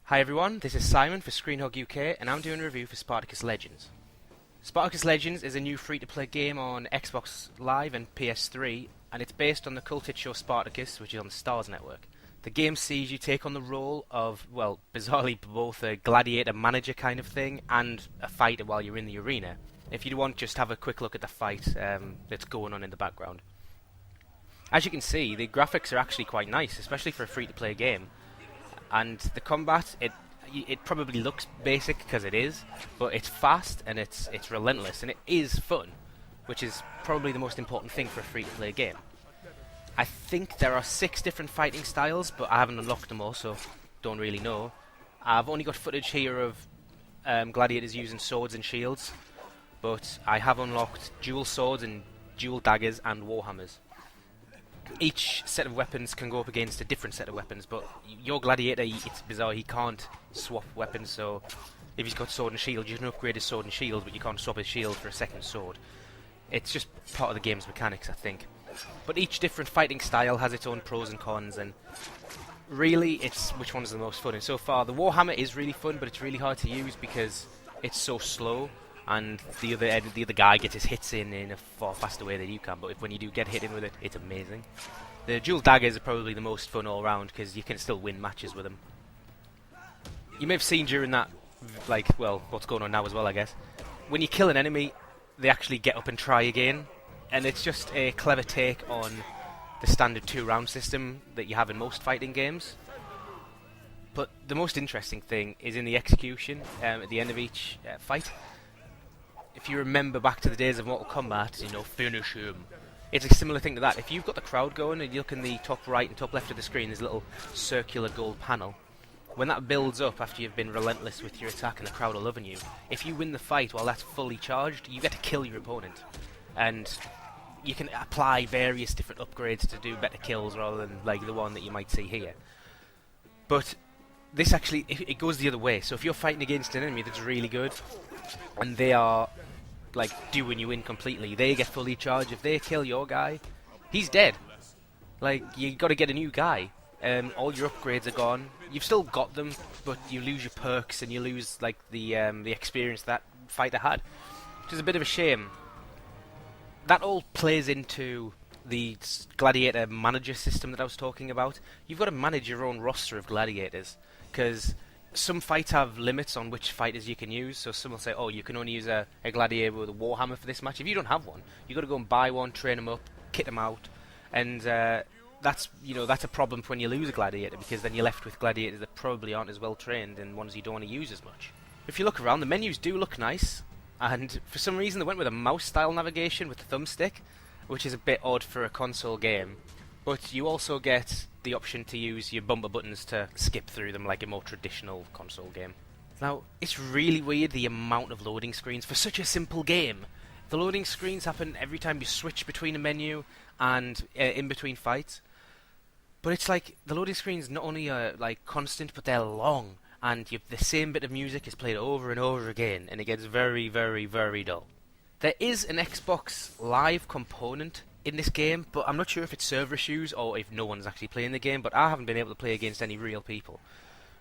Hi everyone, this is Simon for ScreenHog UK and I'm doing a review for Spartacus Legends. Spartacus Legends is a new free-to-play game on Xbox Live and PS3 and it's based on the cult hit show Spartacus, which is on the Stars Network. The game sees you take on the role of, well, bizarrely both a gladiator manager kind of thing and a fighter while you're in the arena. If you want, just have a quick look at the fight that's going on in the background. As you can see, the graphics are actually quite nice, especially for a free-to-play game. And the combat, it probably looks basic because it is, but it's fast and it's relentless and it is fun, which is probably the most important thing for a free-to-play game. I think there are 6 different fighting styles, but I haven't unlocked them all, so don't really know. I've only got footage here of gladiators using swords and shields, but I have unlocked dual swords and dual daggers and warhammers. Each set of weapons can go up against a different set of weapons, but your gladiator, it's bizarre, he can't swap weapons, so if he's got sword and shield, you can upgrade his sword and shield, but you can't swap his shield for a second sword. It's just part of the game's mechanics, I think. But each different fighting style has its own pros and cons, and really it's which one's the most fun. And so far, the warhammer is really fun, but it's really hard to use because it's so slow, and the other guy gets his hits in a far faster way than you can, but when you do get hit in with it, it's amazing. The dual daggers are probably the most fun all round because you can still win matches with them. You may have seen during that, like, well, what's going on now as well, I guess. When you kill an enemy, they actually get up and try again, and it's just a clever take on the standard 2-round system that you have in most fighting games. But the most interesting thing is in the execution at the end of each fight. If you remember back to the days of Mortal Kombat, you know, finish him. It's a similar thing to that. If you've got the crowd going and you look in the top right and top left of the screen, there's a little circular gold panel. When that builds up after you've been relentless with your attack and the crowd are loving you, if you win the fight while that's fully charged, you get to kill your opponent. And you can apply various different upgrades to do better kills rather than like the one that you might see here. But this actually, it goes the other way. So if you're fighting against an enemy that's really good, and they are like doing you in completely, they get fully charged. If they kill your guy, he's dead. Like, you got to get a new guy. All your upgrades are gone. You've still got them, but you lose your perks and you lose like the experience that fighter had, which is a bit of a shame. That all plays into the gladiator manager system that I was talking about. You've got to manage your own roster of gladiators because some fights have limits on which fighters you can use, so some will say, oh, you can only use a gladiator with a warhammer for this match. If you don't have one, you've got to go and buy one, train them up, kit them out, and that's a problem when you lose a gladiator, because then you're left with gladiators that probably aren't as well trained and ones you don't want to use as much. If you look around, the menus do look nice, and for some reason they went with a mouse-style navigation with the thumbstick, which is a bit odd for a console game, but you also get the option to use your bumper buttons to skip through them like a more traditional console game. Now, it's really weird the amount of loading screens for such a simple game. The loading screens happen every time you switch between a menu and in between fights. But it's like the loading screens not only are like constant, but they're long, and the same bit of music is played over and over again, and it gets very, very, very dull. There is an Xbox Live component in this game, but I'm not sure if it's server issues or if no one's actually playing the game, but I haven't been able to play against any real people,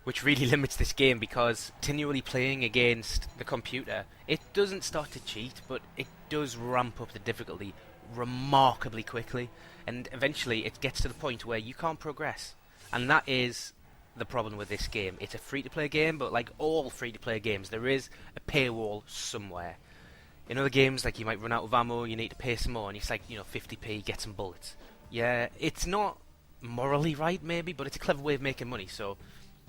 which really limits this game because continually playing against the computer, it doesn't start to cheat, but it does ramp up the difficulty remarkably quickly, and eventually it gets to the point where you can't progress, and that is the problem with this game. It's a free-to-play game, but like all free-to-play games, there is a paywall somewhere. In other games, like, you might run out of ammo, you need to pay some more, and it's like, 50p, get some bullets. Yeah, it's not morally right, maybe, but it's a clever way of making money, so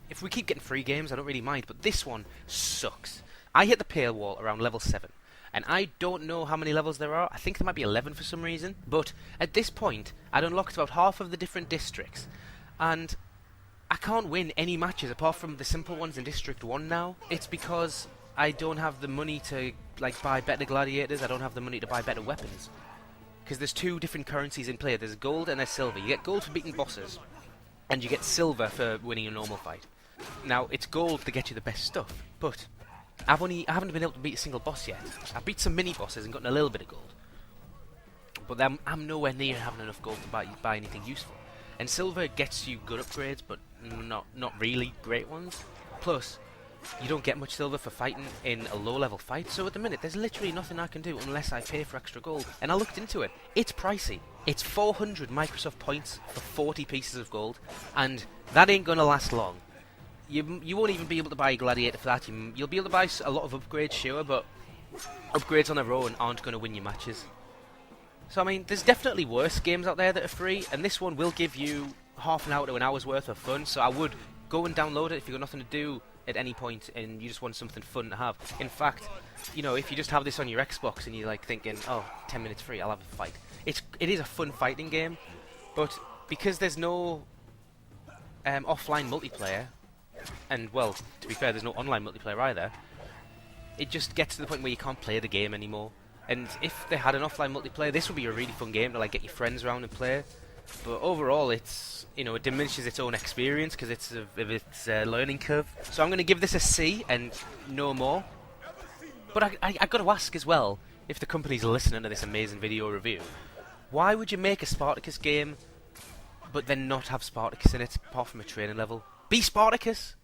if we keep getting free games, I don't really mind, but this one sucks. I hit the paywall around level 7, and I don't know how many levels there are. I think there might be 11 for some reason, but at this point, I'd unlocked about half of the different districts, and I can't win any matches apart from the simple ones in District 1 now. It's because I don't have the money to buy better gladiators. I don't have the money to buy better weapons, because there's 2 different currencies in play. There's gold and there's silver. You get gold for beating bosses, and you get silver for winning a normal fight. Now, it's gold to get you the best stuff, but I haven't been able to beat a single boss yet. I beat some mini bosses and gotten a little bit of gold, but I'm nowhere near having enough gold to buy anything useful. And silver gets you good upgrades, but not really great ones. Plus, you don't get much silver for fighting in a low-level fight, so at the minute there's literally nothing I can do unless I pay for extra gold. And I looked into it. It's pricey. It's 400 Microsoft points for 40 pieces of gold, and that ain't gonna last long. You won't even be able to buy a gladiator for that. You'll be able to buy a lot of upgrades, sure, but upgrades on their own aren't going to win you matches. So I mean, there's definitely worse games out there that are free, and this one will give you half an hour to an hour's worth of fun, so I would go and download it if you've got nothing to do at any point and you just want something fun to have. In fact, you know, if you just have this on your Xbox and you're like thinking, oh, 10 minutes free, I'll have a fight. It is a fun fighting game, but because there's no offline multiplayer, and well, to be fair, there's no online multiplayer either, it just gets to the point where you can't play the game anymore. And if they had an offline multiplayer, this would be a really fun game to like get your friends around and play. But overall, it's, you know, it diminishes its own experience because it's a learning curve. So I'm going to give this a C and no more. But I got to ask as well, if the company's listening to this amazing video review, why would you make a Spartacus game but then not have Spartacus in it apart from a training level? Be Spartacus!